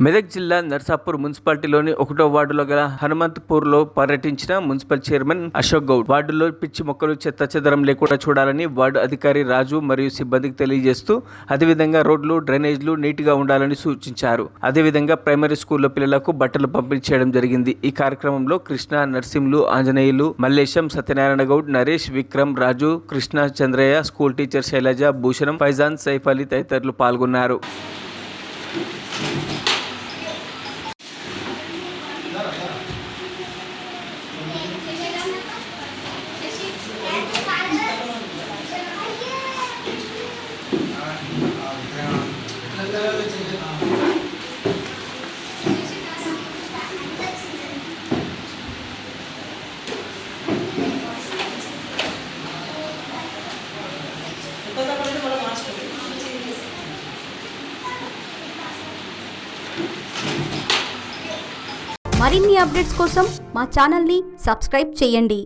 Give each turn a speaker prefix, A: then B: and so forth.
A: మెదక్ జిల్లా నర్సాపూర్ మున్సిపాలిటీలోని 1వ వార్డులో గల హనుమంతపూర్లో పర్యటించిన మున్సిపల్ చైర్మన్ అశోక్ గౌడ్ వార్డులో పిచ్చి మొక్కలు చెత్తాచెదరం లేకుండా చూడాలని వార్డు అధికారి రాజు మరియు సిబ్బందికి తెలియజేస్తూ అదేవిధంగా రోడ్లు డ్రైనేజ్లు నీట్గా ఉండాలని సూచించారు. అదేవిధంగా ప్రైమరీ స్కూల్లో పిల్లలకు బట్టలు పంపిణీ చేయడం జరిగింది. ఈ కార్యక్రమంలో కృష్ణ, నర్సింలు, ఆంజనేయులు, మల్లేశం, సత్యనారాయణ గౌడ్, నరేష్, విక్రమ్, రాజు, కృష్ణ, చంద్రయ్య, స్కూల్ టీచర్ శైలజ, భూషణం, ఫైజాన్, సైఫ్ అలీ తదితరులు పాల్గొన్నారు.
B: మరిన్ని అప్డేట్స్ కోసం మా ఛానల్ని సబ్స్క్రైబ్ చేయండి.